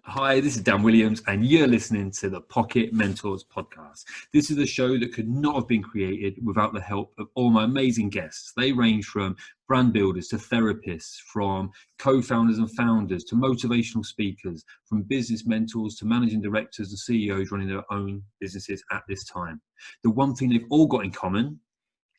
Hi, this is Dan Williams, and you're listening to the Pocket Mentors podcast. This is a show that could not have been created without the help of all my amazing guests. They range from brand builders to therapists, from co-founders and founders to motivational speakers, from business mentors to managing directors and CEOs running their own businesses at this time. The one thing they've all got in common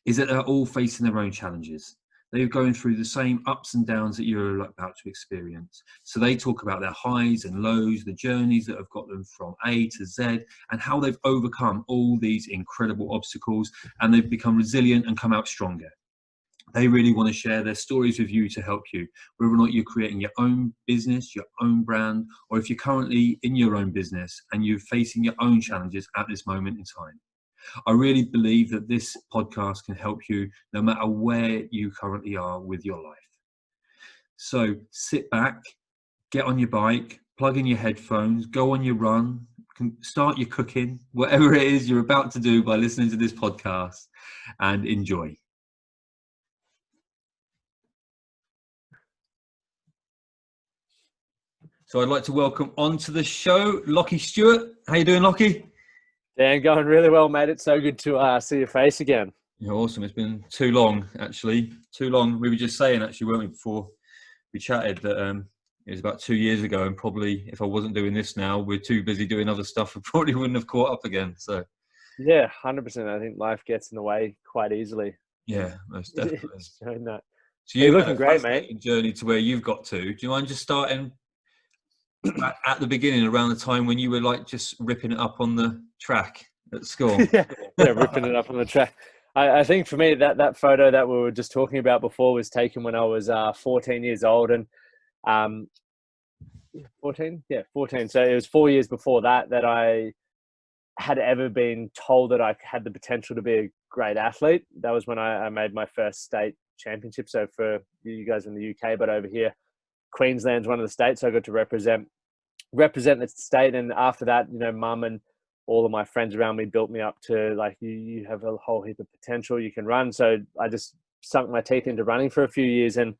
is that they're all facing their own challenges. They're going through the same ups and downs that you're about to experience. So they talk about their highs and lows, the journeys that have got them from A to Z, and how they've overcome all these incredible obstacles, and they've become resilient and come out stronger. They really want to share their stories with you to help you, whether or not you're creating your own business, your own brand, or if you're currently in your own business and you're facing your own challenges at this moment in time. I really believe that this podcast can help you no matter where you currently are with your life. So sit back, get on your bike, plug in your headphones, go on your run, start your cooking, whatever it is you're about to do by listening to this podcast, and enjoy. So I'd like to welcome onto the show Lachie Stuart. How you doing, Lachie? Dan, going really well, mate. It's so good to see your face again. Yeah, awesome. It's been too long, actually. Too long. We were just saying, actually, weren't we, before we chatted, that it was about 2 years ago, and probably if I wasn't doing this now, we're too busy doing other stuff, we probably wouldn't have caught up again. So, yeah, 100%. I think life gets in the way quite easily. Yeah, most definitely. Showing that. So you're looking great, mate. Journey to where you've got to. Do you mind just starting at the beginning, around the time when you were like just ripping it up on the track at school? yeah, ripping it up on the track. I think for me, that photo that we were just talking about before was taken when I was 14 years old, and 14. So it was 4 years before that I had ever been told that I had the potential to be a great athlete. That was when I made my first state championship. So for you guys in the UK, but over here, Queensland's one of the states, so I got to represent the state. And after that, mum and all of my friends around me built me up to, like, you have a whole heap of potential, you can run. So I just sunk my teeth into running for a few years, and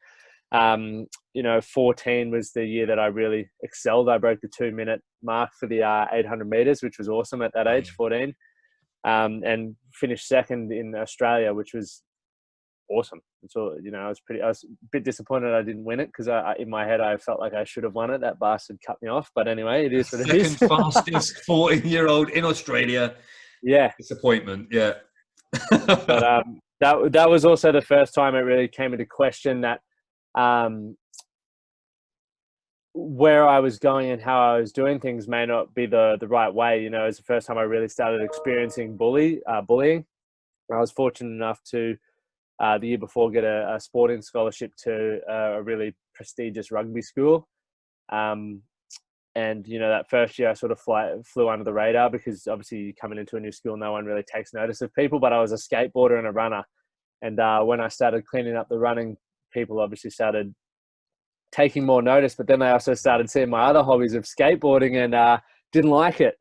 14 was the year that I really excelled. I broke the 2-minute mark for the 800 meters, which was awesome at that age, 14, and finished second in Australia, which was awesome. So, I was a bit disappointed I didn't win it, because in my head, I felt like I should have won it. That bastard cut me off. But anyway, it is what it is. Second fastest 14-year-old in Australia. Yeah. Disappointment. Yeah. But that was also the first time it really came into question that where I was going and how I was doing things may not be the right way. It was the first time I really started experiencing bullying. I was fortunate enough to the year before get a sporting scholarship to a really prestigious rugby school. And, that first year I sort of flew under the radar, because obviously coming into a new school, no one really takes notice of people, but I was a skateboarder and a runner. And when I started cleaning up the running, people obviously started taking more notice, but then they also started seeing my other hobbies of skateboarding and didn't like it.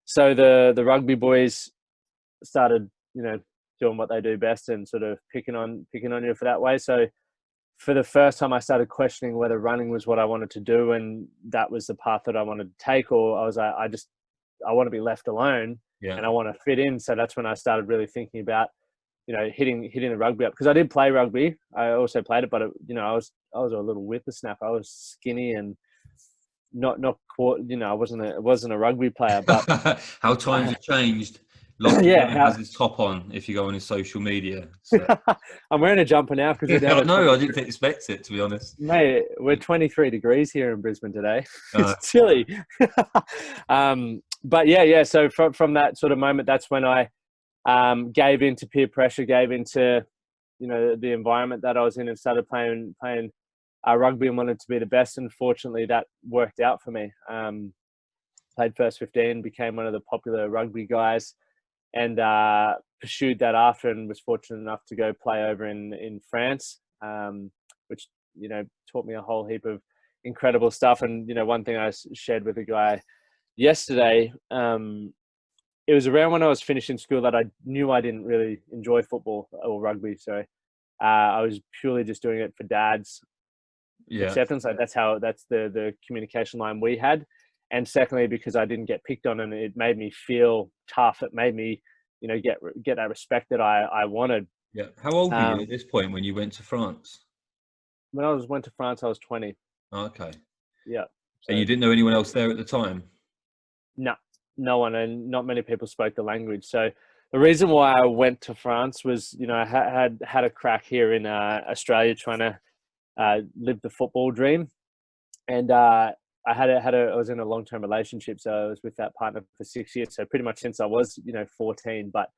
So the rugby boys started, doing what they do best and sort of picking on you for that way. So for the first time, I started questioning whether running was what I wanted to do, and that was the path that I wanted to take, or I was like, I want to be left alone, and I want to fit in. So that's when I started really thinking about, hitting the rugby up, because I did play rugby. I also played it, but I was a little whippersnapper. I was skinny and not I wasn't a rugby player. But how times have changed. Lachie has his top on if you go on his social media. So. I'm wearing a jumper now because I didn't expect it, to be honest. Mate, we're 23 degrees here in Brisbane today. It's chilly. But yeah. So from that sort of moment, that's when I gave into peer pressure, gave into the environment that I was in, and started playing rugby and wanted to be the best. And fortunately, that worked out for me. Played first 15, became one of the popular rugby guys, and pursued that after, and was fortunate enough to go play over in France, which taught me a whole heap of incredible stuff. And one thing I shared with a guy yesterday, it was around when I was finishing school that I knew I didn't really enjoy football or rugby. So I was purely just doing it for dad's acceptance. Like that's the communication line we had. And secondly, because I didn't get picked on, and it made me feel tough. It made me, get that respect that I wanted. Yeah. How old were you at this point when you went to France? When I went to France, I was 20. Okay. Yeah. So, And you didn't know anyone else there at the time? no one, and not many people spoke the language. So the reason why I went to France was, I had a crack here in Australia trying to live the football dream, and I was in a long-term relationship, so I was with that partner for 6 years. So pretty much since I was 14, but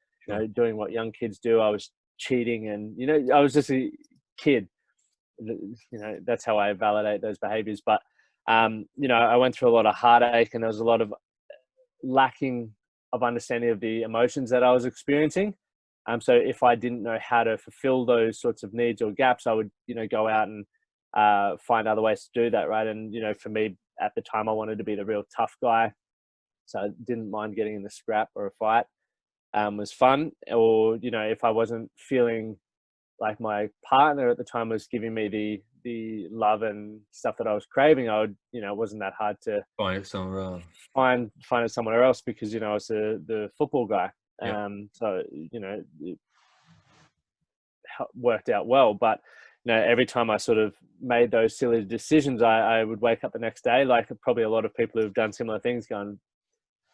doing what young kids do, I was cheating, and I was just a kid. That's how I validate those behaviors. But I went through a lot of heartache, and there was a lot of lacking of understanding of the emotions that I was experiencing. So if I didn't know how to fulfill those sorts of needs or gaps, I would, go out and find other ways to do that, right? And for me at the time, I wanted to be the real tough guy, so I didn't mind getting in a scrap or a fight. Was fun. Or if I wasn't feeling like my partner at the time was giving me the love and stuff that I was craving, I would, it wasn't that hard to Find it somewhere else. find it somewhere else, because I was the football guy. Yeah. So it worked out well. But every time I sort of made those silly decisions, I would wake up the next day, like probably a lot of people who've done similar things, going,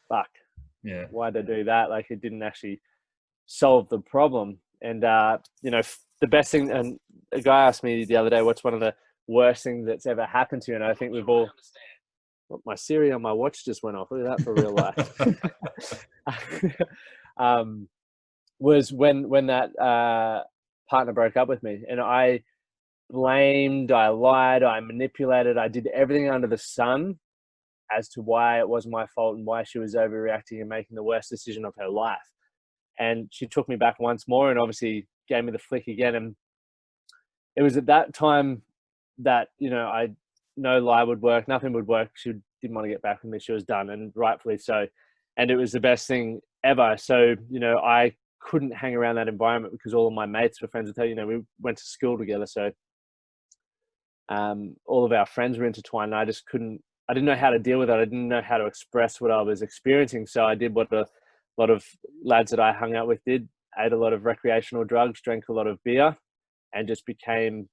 fuck, Yeah. why'd I do that? Like, it didn't actually solve the problem. And the best thing, and a guy asked me the other day, what's one of the worst things that's ever happened to you? And I think we've all, my Siri on my watch just went off. Look at that for real life. Was when that partner broke up with me, and I blamed, I lied, I manipulated, I did everything under the sun as to why it was my fault and why she was overreacting and making the worst decision of her life. And she took me back once more, and obviously gave me the flick again. And it was at that time that, I no lie would work, nothing would work. She didn't want to get back with me. She was done, and rightfully so. And it was the best thing ever. So, I couldn't hang around that environment because all of my mates were friends with her. We went to school together. So all of our friends were intertwined. And I didn't know how to deal with it. I didn't know how to express what I was experiencing. So I did what a lot of lads that I hung out with did: ate a lot of recreational drugs, drank a lot of beer, and just became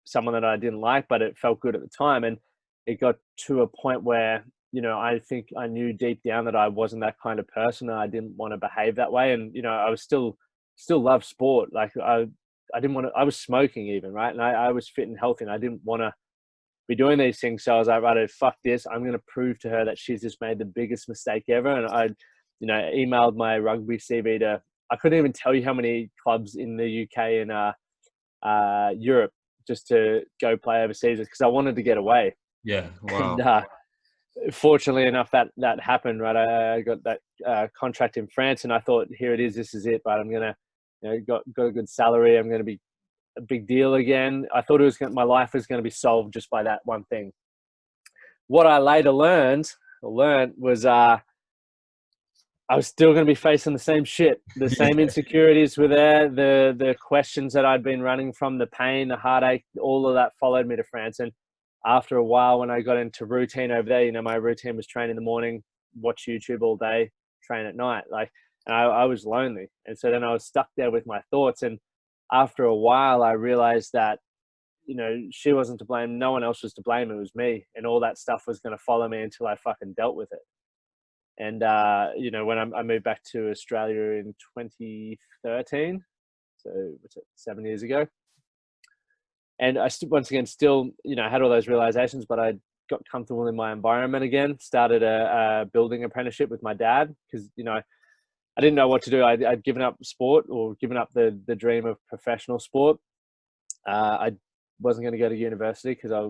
someone that I didn't like, but it felt good at the time. And it got to a point where, I think I knew deep down that I wasn't that kind of person, and I didn't want to behave that way. And, I was still love sport. Like I didn't want to, I was smoking even, right? And I was fit and healthy, and I didn't want to be doing these things. So I was like, right, fuck this. I'm going to prove to her that she's just made the biggest mistake ever. And I, emailed my rugby CV to, I couldn't even tell you how many clubs in the UK and Europe, just to go play overseas, because I wanted to get away. Yeah. Wow. And fortunately enough, that happened, right? I got that contract in France, and I thought, here it is, this is it, right? I'm going to, got a good salary. I'm going to be a big deal again. I thought my life was going to be solved just by that one thing. What I later learned was, I was still going to be facing the same shit. The same insecurities were there. The questions that I'd been running from, the pain, the heartache, all of that followed me to France. And after a while, when I got into routine over there, my routine was train in the morning, watch YouTube all day, train at night. And I was lonely. And so then I was stuck there with my thoughts. And after a while, I realized that, she wasn't to blame. No one else was to blame. It was me. And all that stuff was going to follow me until I fucking dealt with it. And, when I moved back to Australia in 2013, so what's it, 7 years ago. And I once again still, had all those realizations, but I got comfortable in my environment again, started a building apprenticeship with my dad, because, I didn't know what to do. I'd given up sport, or given up the dream of professional sport. I wasn't going to go to university because I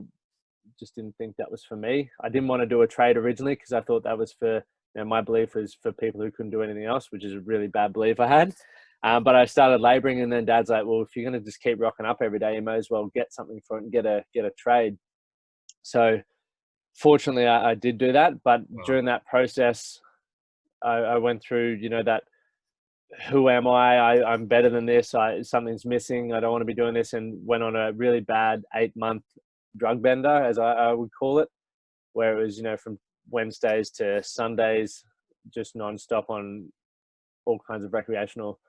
just didn't think that was for me. I didn't want to do a trade originally because I thought that was for, my belief was for people who couldn't do anything else, which is a really bad belief I had. But I started laboring, and then Dad's like, well, if you're going to just keep rocking up every day, you may as well get something for it and get a trade. So fortunately I did do that. But during that process, I went through, that, who am I? I'm better than this. Something's missing. I don't want to be doing this. And went on a really bad 8-month drug bender, as I would call it, where it was, from Wednesdays to Sundays, just non-stop on all kinds of recreational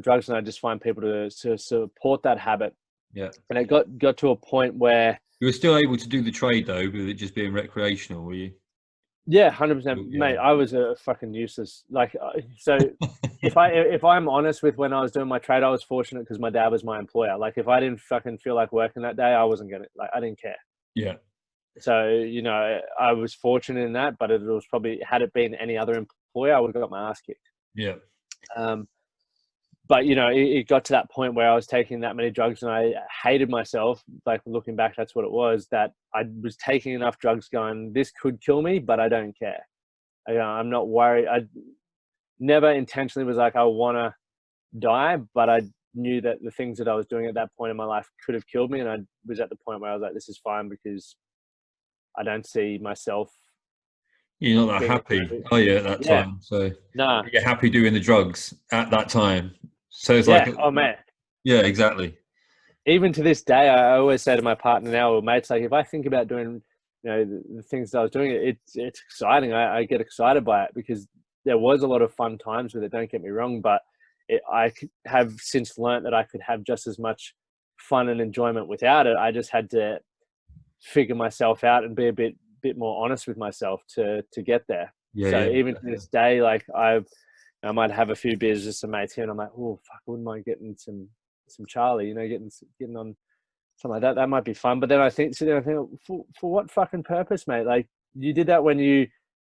drugs, and I just find people to support that habit. Yeah. And it got to a point where You were still able to do the trade though, with it just being recreational, were you? yeah, 100%, Yeah. mate. I was a fucking useless. Like, so if I'm honest with when I was doing my trade, I was fortunate because my dad was my employer. Like, if I didn't fucking feel like working that day, I wasn't gonna. Like, I didn't care. Yeah. So I was fortunate in that, but it was probably, had it been any other employer, I would have got my ass kicked. Yeah. But it got to that point where I was taking that many drugs and I hated myself. Like, looking back, that's what it was, that I was taking enough drugs going, this could kill me, but I don't care. I'm not worried. I never intentionally was like, I want to die, but I knew that the things that I was doing at that point in my life could have killed me. And I was at the point where I was like, this is fine because I don't see myself. You're not that happy, are you, at that time? So nah. you're happy doing the drugs at that time. So it's like, oh man, yeah, exactly. Even to this day, I always say to my partner now, or mates, like, if I think about doing, the things that I was doing, it's exciting. I get excited by it because there was a lot of fun times with it. Don't get me wrong, but I have since learnt that I could have just as much fun and enjoyment without it. I just had to figure myself out and be a bit more honest with myself to get there. Yeah. So Yeah, even to this day, like, I might have a few beers with some mates here, and I'm like, oh fuck, I wouldn't mind getting some Charlie, getting on something like that. That might be fun. But then I think, for what fucking purpose, mate? Like, you did that when you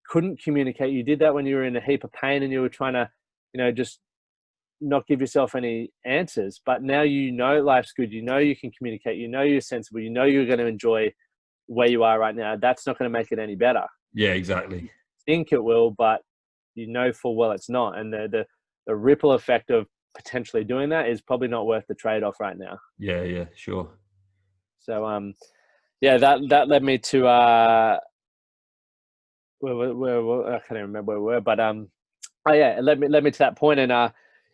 couldn't communicate. You did that when you were in a heap of pain and you were trying to, just not give yourself any answers. But now life's good. You can communicate. You're sensible. You're going to enjoy where you are right now. That's not going to make it any better. Yeah, exactly. You think it will, but full well it's not. And the ripple effect of potentially doing that is probably not worth the trade-off right now. Yeah, sure. So that led me to where I can't even remember where we were, but it led me to that point. And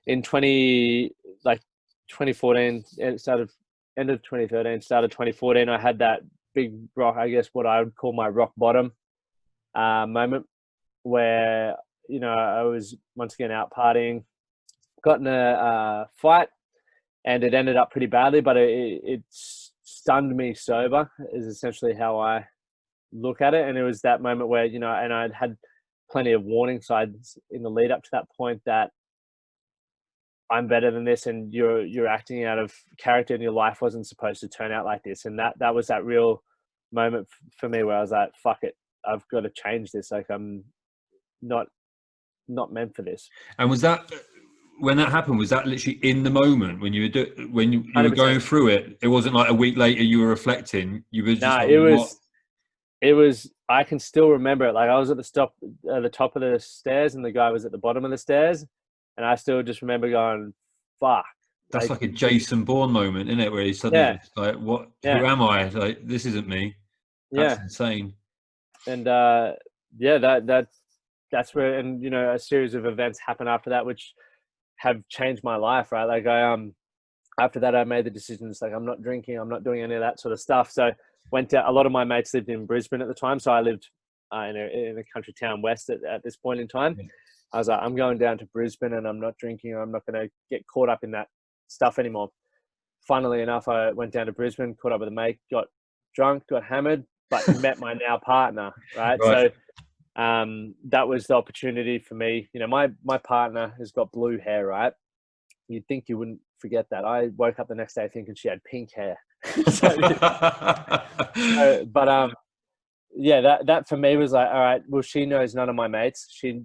in 2014, it started end of 2013, started 2014, I had that big rock, I guess what I would call my rock bottom moment, where I was once again out partying, got in a fight, and it ended up pretty badly, but it stunned me sober, is essentially how I look at it. And it was that moment where, and I'd had plenty of warning signs in the lead up to that point that I'm better than this, and you're acting out of character, and your life wasn't supposed to turn out like this. And that was that real moment for me where I was like, fuck it, I've got to change this. Like, I'm not meant for this. And was that, when that happened, was that literally in the moment when you were were going through it? It wasn't like a week later you were reflecting. You were just it was. I can still remember it. Like, I was at the top of the stairs, and the guy was at the bottom of the stairs, and I still just remember going, "Fuck." That's like a Jason Bourne moment, isn't it? Where he's suddenly like, "What? Who am I? Like, this isn't me." That's insane. And that's where, and a series of events happen after that, which have changed my life, right? Like, after that, I made the decisions, like, I'm not drinking, I'm not doing any of that sort of stuff. So a lot of my mates lived in Brisbane at the time. So I lived in a country town west at this point in time. Yeah. I was like, I'm going down to Brisbane, and I'm not drinking. I'm not going to get caught up in that stuff anymore. Funnily enough, I went down to Brisbane, caught up with a mate, got drunk, got hammered, but met my now partner, right? So that was the opportunity for me. My partner has got blue hair, right? You'd think you wouldn't forget that. I woke up the next day thinking she had pink hair. That for me was like, all right, well, she knows none of my mates. She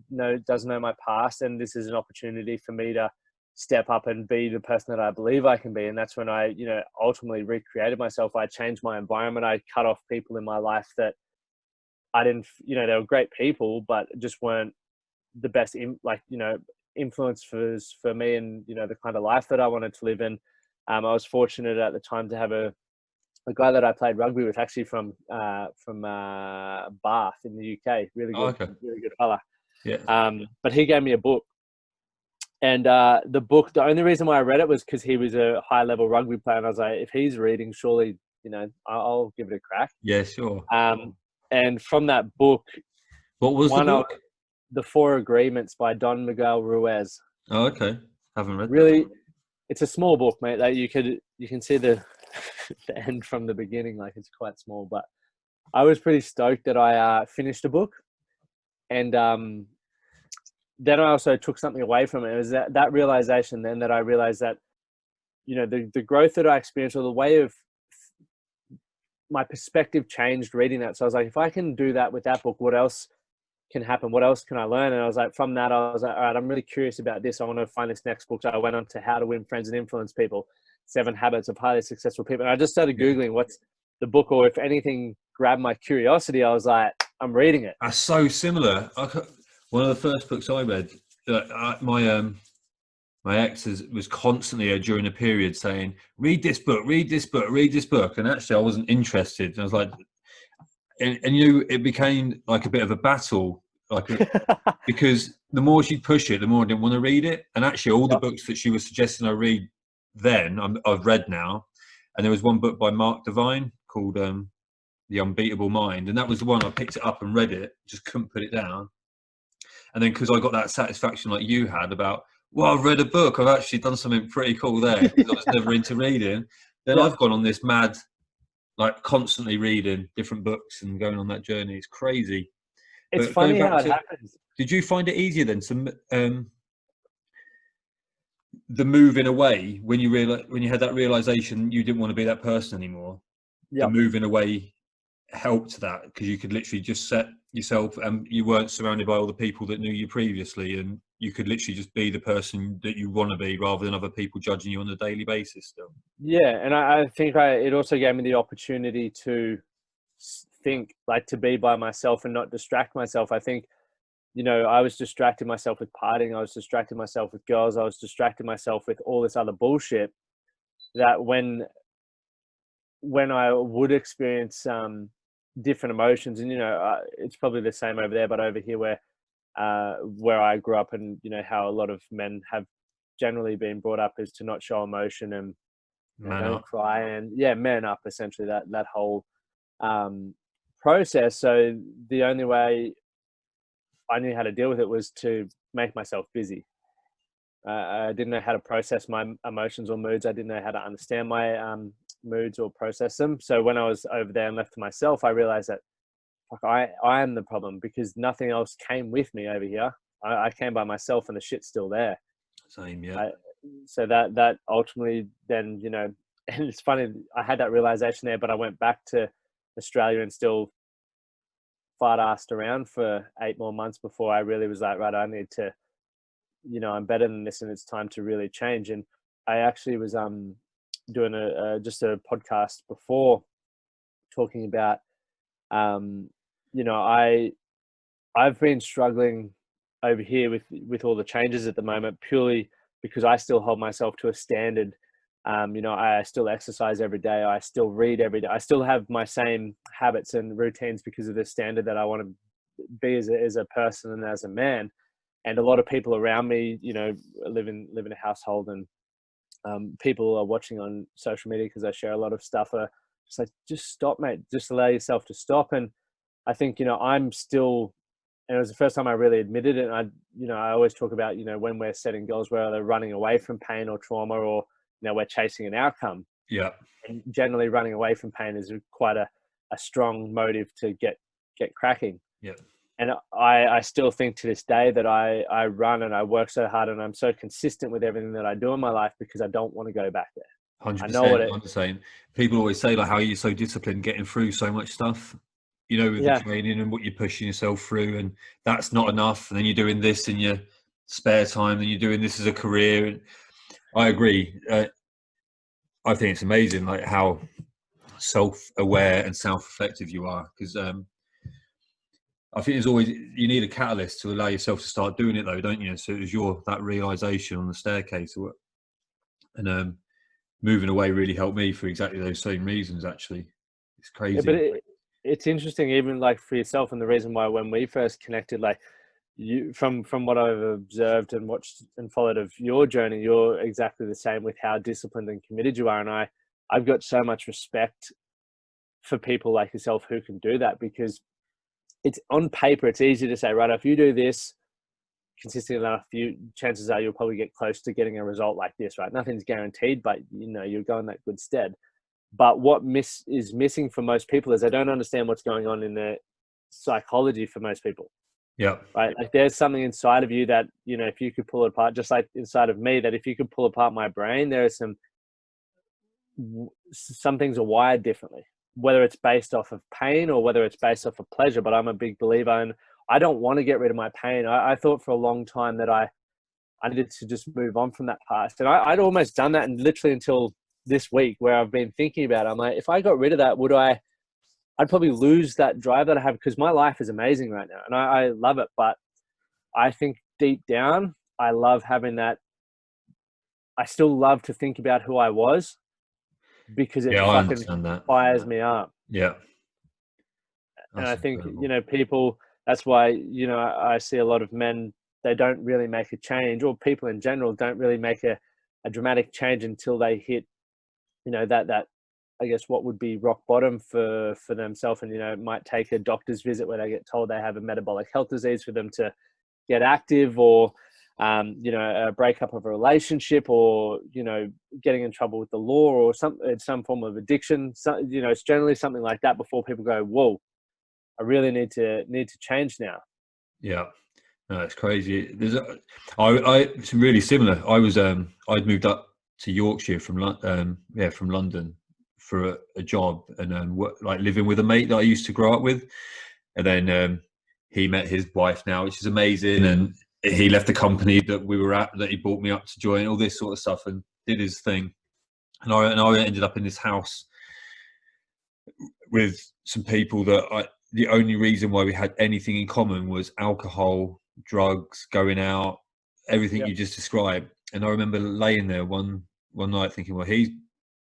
doesn't know my past, and this is an opportunity for me to step up and be the person that I believe I can be. And that's when I, ultimately recreated myself. I changed my environment. I cut off people in my life that I didn't, they were great people, but just weren't the best, influencers for me and, the kind of life that I wanted to live in. I was fortunate at the time to have a guy that I played rugby with, actually from Bath in the UK. Really good, really good fella. Yeah. But he gave me a book. And the book, the only reason why I read it was because he was a high level rugby player. And I was like, if he's reading, surely, I'll give it a crack. Yeah, sure. And from that book, What was the One of book? The Four Agreements by Don Miguel Ruiz. Oh, okay. Haven't read that. Really, it's a small book, mate. That you can see the the end from the beginning. Like, it's quite small, but I was pretty stoked that I finished the book, and then I also took something away from it. It was that realization then that I realized that, you know, the growth that I experienced, or the way of my perspective changed reading that. So I was like, if I can do that with that book, what else can happen? What else can I learn? And I was like, from that, I was like, all right, I'm really curious about this. I want to find this next book. So I went on to How to Win Friends and Influence People, 7 Habits of Highly Successful People. And I just started Googling what's the book, or if anything grabbed my curiosity, I was like, I'm reading it. That's so similar. One of the first books I read, my ex was constantly during a period saying, read this book, read this book, read this book. And actually I wasn't interested. And I was like, and you know, it became like a bit of a battle, because the more she'd push it, the more I didn't want to read it. And actually all the books that she was suggesting I read then, I've read now. And there was one book by Mark Divine called The Unbeatable Mind. And that was the one I picked it up and read it, just couldn't put it down. And then because I got that satisfaction like you had about, well, I've read a book, I've actually done something pretty cool there, because I was never into reading. Then I've gone on this mad, like constantly reading different books and going on that journey. It's crazy. It's But going funny how back it to, happens. did you find it easier then the moving away when you had that realization you didn't want to be that person anymore? The Yep. moving away helped that, because you could literally just set yourself, and you weren't surrounded by all the people that knew you previously, and you could literally just be the person that you want to be, rather than other people judging you on a daily basis still. Yeah. And I think it also gave me the opportunity to think, like, to be by myself and not distract myself. I think, you know, I was distracting myself with partying. I was distracting myself with girls. I was distracting myself with all this other bullshit, that when I would experience different emotions, and, you know, it's probably the same over there, but over here where I grew up, and, you know, how a lot of men have generally been brought up is to not show emotion, and, you know, Man don't up. cry, and man up, essentially, that whole process. So the only way I knew how to deal with it was to make myself busy. I didn't know how to process my emotions or moods. I didn't know how to understand my moods or process them. So when I was over there and left to myself, I realized that, fuck, I am the problem, because nothing else came with me over here. I came by myself, and the shit's still there. Same, yeah. So that ultimately then, you know, and it's funny, I had that realization there, but I went back to Australia and still fart-assed around for 8 more months before I really was like, right, I need to, you know, I'm better than this, and it's time to really change. And I actually was doing just a podcast before, talking about, you know, I've been struggling over here with all the changes at the moment, purely because I still hold myself to a standard. You know, I still exercise every day. I still read every day. I still have my same habits and routines because of the standard that I want to be as a person and as a man. And a lot of people around me, you know, live in a household, and people are watching on social media because I share a lot of stuff. Are just like, just stop, mate. Just allow yourself to stop. And I think, you know, I'm still, and it was the first time I really admitted it. And you know, I always talk about, you know, when we're setting goals, where they're running away from pain or trauma, or, you know, we're chasing an outcome. Yeah. And generally running away from pain is quite a strong motive to get cracking. Yeah. And I still think to this day that I run and I work so hard, and I'm so consistent with everything that I do in my life, because I don't want to go back there. 100%. I know what I'm the same. People always say, like, how you're so disciplined getting through so much stuff, you know, with the training and what you're pushing yourself through, and that's not enough. And then you're doing this in your spare time, and you're doing this as a career. And I agree. I think it's amazing, like, how self-aware and self-reflective you are, because I think there's always, you need a catalyst to allow yourself to start doing it, though, don't you? So it was that realization on the staircase, and moving away really helped me for exactly those same reasons. Actually, it's crazy. Yeah, but it's interesting, even like for yourself, and the reason why when we first connected, like, you, from what I've observed and watched and followed of your journey, you're exactly the same with how disciplined and committed you are. And I've got so much respect for people like yourself who can do that, because it's on paper, it's easy to say, right, if you do this consistently enough, chances are you'll probably get close to getting a result like this, right? Nothing's guaranteed, but you're going that good stead. But what is missing for most people is they don't understand what's going on in their psychology for most people. Yeah. Right. Like there's something inside of you that, if you could pull it apart, just like inside of me, that if you could pull apart my brain, there are some things are wired differently, whether it's based off of pain or whether it's based off of pleasure. But I'm a big believer, and I don't want to get rid of my pain. I thought for a long time that I needed to just move on from that past. And I'd almost done that, and literally until this week where I've been thinking about it, I'm like, if I got rid of that, I'd probably lose that drive that I have, because my life is amazing right now and I love it. But I think deep down, I love having that. I still love to think about who I was, because it fucking fires me up. Yeah. And I think, people, that's why, I see a lot of men, they don't really make a change, or people in general don't really make a dramatic change until they hit, that I guess what would be rock bottom for themselves. And, it might take a doctor's visit where they get told they have a metabolic health disease for them to get active, or, a breakup of a relationship, or, getting in trouble with the law, or some form of addiction. So, it's generally something like that before people go, whoa, I really need to change now. Yeah. No, it's crazy. It's really similar. I'd moved up to Yorkshire from London for a job, and living with a mate that I used to grow up with, and then he met his wife now, which is amazing, and he left the company that we were at, that he brought me up to join, all this sort of stuff, and did his thing, and I ended up in this house with some people that the only reason why we had anything in common was alcohol, drugs, going out, everything you just described. And I remember laying there one night thinking, well, he's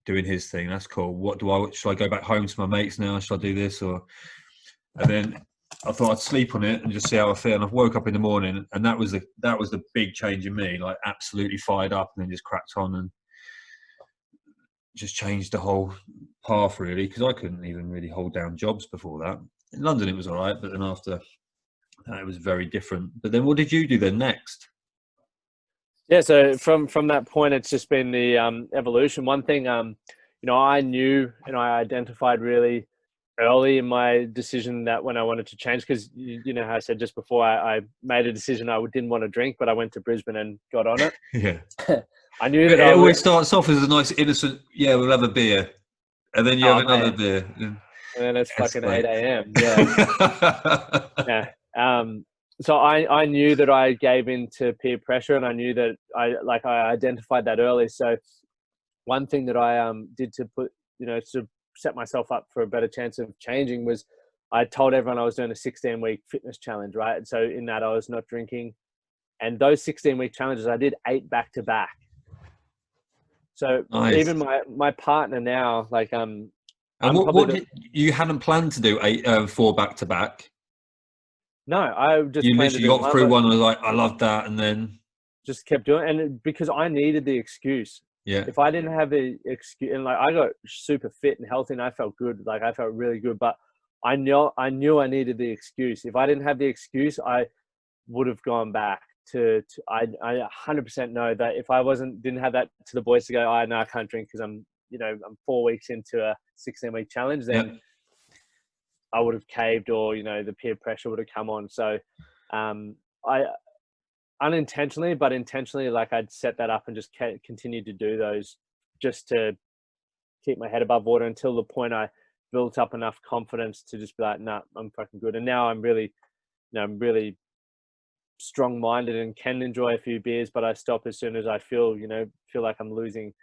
doing his thing, that's cool. Should I go back home to my mates now? Should I do this? And then I thought I'd sleep on it and just see how I feel. And I woke up in the morning, and that was the big change in me, like absolutely fired up, and then just cracked on and just changed the whole path, really, because I couldn't even really hold down jobs before that. In London it was all right, but then after that it was very different. But then what did you do then next? Yeah, so from that point, it's just been the evolution. One thing, I knew and I identified really early in my decision that when I wanted to change, because you know how I said just before, I made a decision I didn't want to drink, but I went to Brisbane and got on it. Yeah. I knew that it always starts off as a nice innocent, we'll have a beer, and then you have another beer. And then it's fucking 8 a.m. Yeah. Yeah. So I knew that I gave in to peer pressure, and I knew that I identified that early. So one thing that I did to put, to set myself up for a better chance of changing was I told everyone I was doing a 16-week fitness challenge, right? And so in that I was not drinking. And those 16-week challenges, I did 8 back to back. So nice. Even my partner now, and you hadn't planned to do 4 back to back? No, I just you literally got through one and was like, I love that, and then just kept doing it. And because I needed the excuse. Yeah. If I didn't have the excuse, and I got super fit and healthy, and I felt good, I felt really good, but I knew I needed the excuse. If I didn't have the excuse, I would have gone back to I 100% know that if I didn't have that to the boys to go, no, I can't drink because I'm 4 weeks into a 16-week challenge, then I would have caved, or, the peer pressure would have come on. So I unintentionally, but intentionally, I'd set that up and just continued to do those just to keep my head above water until the point I built up enough confidence to just be like, nah, I'm fucking good. And now I'm really, I'm really strong-minded and can enjoy a few beers, but I stop as soon as I feel like I'm losing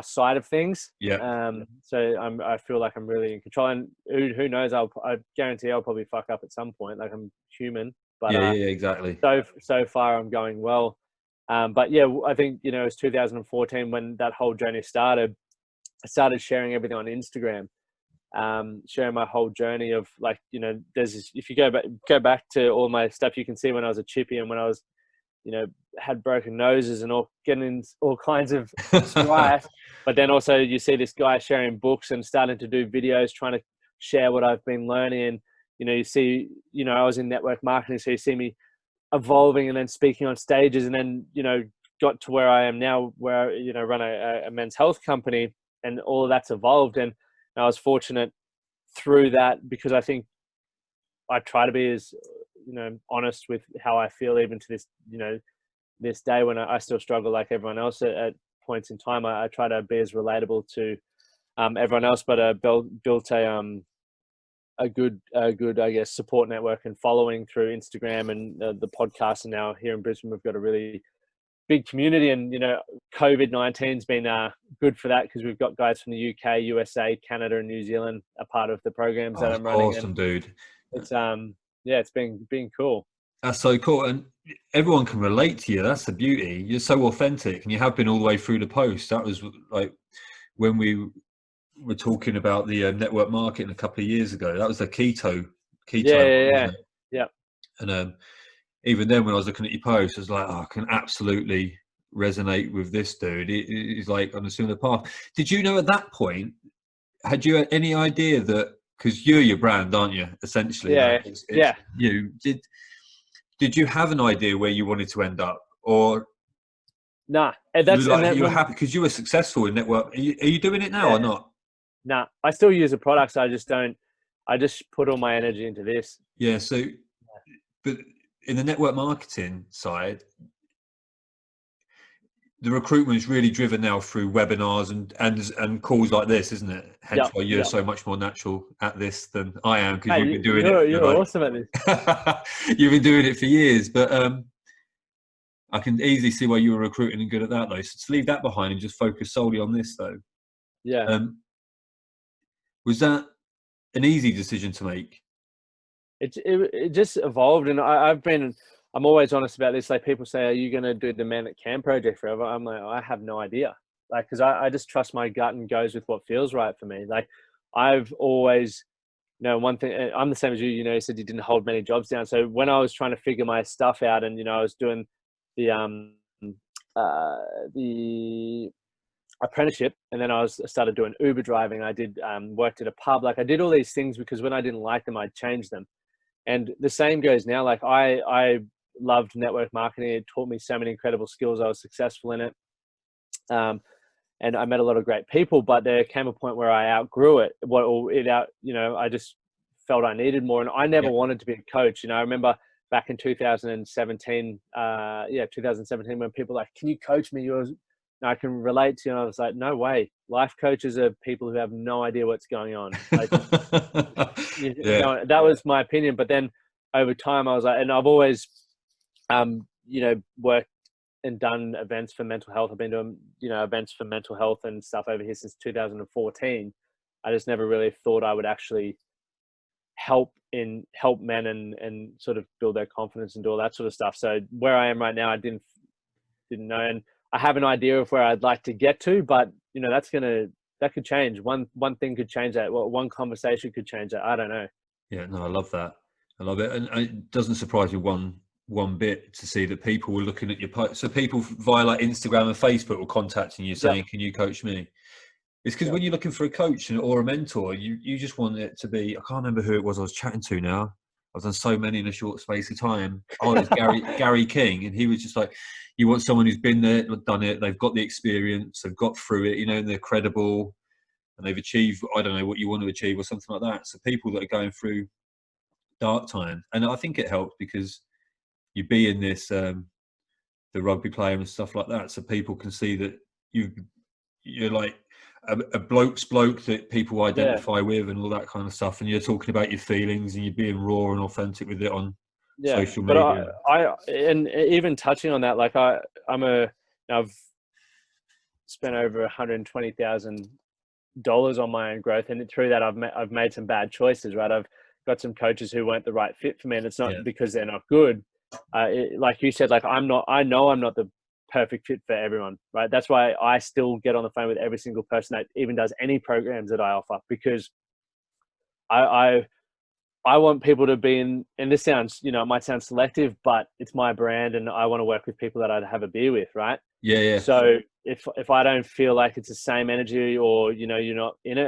sight of things. Yeah. So I feel like I'm really in control, and who knows, I guarantee I'll probably fuck up at some point. I'm human, but yeah, exactly. So far I'm going well. But yeah, I think, it was 2014 when that whole journey started. I started sharing everything on Instagram, sharing my whole journey of if you go back to all my stuff, you can see when I was a chippy and when I was, had broken noses and getting in all kinds of strife. But then also you see this guy sharing books and starting to do videos, trying to share what I've been learning. you see, I was in network marketing, so you see me evolving and then speaking on stages, and then, got to where I am now, where, run a men's health company, and all of that's evolved. And I was fortunate through that, because I think I try to be as, honest with how I feel, even to this, this day, when I still struggle like everyone else at points in time. I try to be as relatable to everyone else, but built a good, I guess, support network and following through Instagram and the podcast. And now here in Brisbane, we've got a really big community, and COVID-19's been good for that, because we've got guys from the UK, USA, Canada, and New Zealand a part of the programs that I'm running. Awesome, dude. It's it's been cool. That's so cool, and everyone can relate to you. That's the beauty. You're so authentic, and you have been all the way through the post. That was like when we were talking about the network marketing a couple of years ago. That was the keto. Yeah. And even then, when I was looking at your post, I was like, I can absolutely resonate with this dude. He's like on a similar path. Did you know at that point, had you any idea that, because you're your brand, aren't you, essentially? Yeah. It's you. Did you have an idea where you wanted to end up, or nah? You were happy because you were successful in network? Are you doing it now or not? Nah, I still use the products. I just don't. I just put all my energy into this. Yeah. So, but in the network marketing side, the recruitment is really driven now through webinars and calls like this, isn't it? Hence why you're so much more natural at this than I am, because you've been doing it. You're awesome at this. You've been doing it for years, but I can easily see why you were recruiting and good at that, though. So to leave that behind and just focus solely on this, though. Yeah. Was that an easy decision to make? It just evolved, and I'm always honest about this. Like, people say, are you going to do the Man That Can project forever? I'm like, I have no idea. Like, because I just trust my gut and goes with what feels right for me. Like, I've always, one thing, I'm the same as you, you said you didn't hold many jobs down. So when I was trying to figure my stuff out, and, I was doing the apprenticeship, and then I started doing Uber driving. I did worked at a pub. Like, I did all these things because when I didn't like them, I'd change them. And the same goes now. Like, I loved network marketing. It taught me so many incredible skills. I was successful in it. And I met a lot of great people, but there came a point where I outgrew it. I just felt I needed more. And I never wanted to be a coach. I remember back in 2017, 2017, when people were like, can you coach me? I can relate to you. And I was like, no way. Life coaches are people who have no idea what's going on. Like, that was my opinion. But then over time, I was like, and I've always, worked and done events for mental health. I've been doing, events for mental health and stuff over here since 2014. I just never really thought I would actually help men and sort of build their confidence and do all that sort of stuff. So where I am right now, I didn't know. And I have an idea of where I'd like to get to, but that could change. One thing could change that. Well, one conversation could change that. I don't know. Yeah, no, I love that. I love it. And it doesn't surprise me one bit to see that people were looking at your post. So people via like Instagram and Facebook were contacting you saying, can you coach me? It's because when you're looking for a coach or a mentor, you just want it to be, I can't remember who it was I was chatting to now. I've done so many in a short space of time. Oh, it's Gary King. And he was just like, you want someone who's been there, done it, they've got the experience, they've got through it, and they're credible and they've achieved, I don't know, what you want to achieve or something like that. So people that are going through dark times, and I think it helps because you be in this, the rugby player and stuff like that. So people can see that you're like a bloke's bloke that people identify with and all that kind of stuff. And you're talking about your feelings and you're being raw and authentic with it on social media. But and even touching on that, like I've spent over $120,000 on my own growth, and through that I've made some bad choices, right? I've got some coaches who weren't the right fit for me, and it's not because they're not good. Like you said, like I know I'm not the perfect fit for everyone, right? That's why I still get on the phone with every single person that even does any programs that I offer, because I want people to be in, and this sounds, it might sound selective, but it's my brand and I want to work with people that I'd have a beer with, right? Yeah. So if I don't feel like it's the same energy or, you're not in it,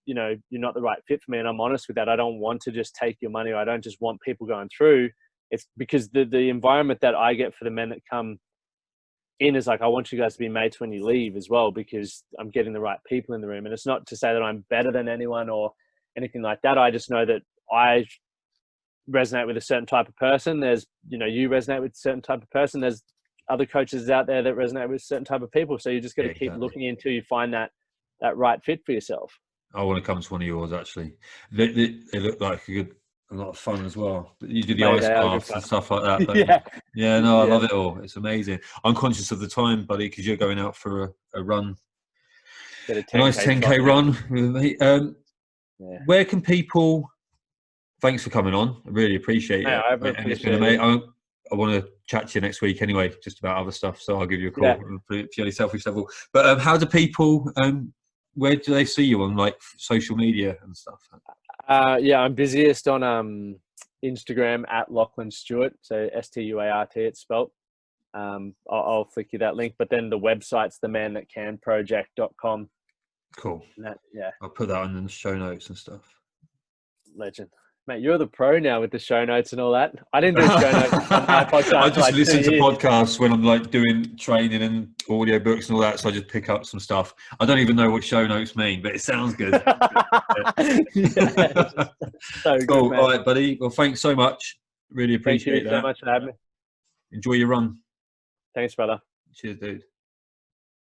you know, you're not the right fit for me. And I'm honest with that. I don't want to just take your money, or I don't just want people going through. It's because the environment that I get for the men that come in is like, I want you guys to be mates when you leave as well, because I'm getting the right people in the room. And it's not to say that I'm better than anyone or anything like that. I just know that I resonate with a certain type of person. There's, you know, you resonate with a certain type of person. There's other coaches out there that resonate with a certain type of people. So you just got to keep looking until you find that right fit for yourself. I want to come to one of yours, actually. They look like a lot of fun as well. You do the ice baths and stuff like that. Yeah, no, I love it all. It's amazing. I'm conscious of the time, buddy, because you're going out for a run. A nice 10K run with me. Where can people... Thanks for coming on. I really appreciate it. And it's been amazing. I want to chat to you next week anyway, just about other stuff. So I'll give you a call purely selfish level. But how do people... where do they see you on, like, social media and stuff? I'm busiest on Instagram at Lachlan Stuart. So Stuart, it's spelt. I'll flick you that link. But then the website's themanthatcanproject.com. Cool. I'll put that in the show notes and stuff. Legend. Mate, you're the pro now with the show notes and all that. I didn't do show notes on my podcast. I just listen to podcasts when I'm like doing training and audio books and all that. So I just pick up some stuff. I don't even know what show notes mean, but it sounds good. So cool. good, all right, buddy. Well, thanks so much. Really appreciate that. Thank you so much for having me. Enjoy your run. Thanks, brother. Cheers, dude.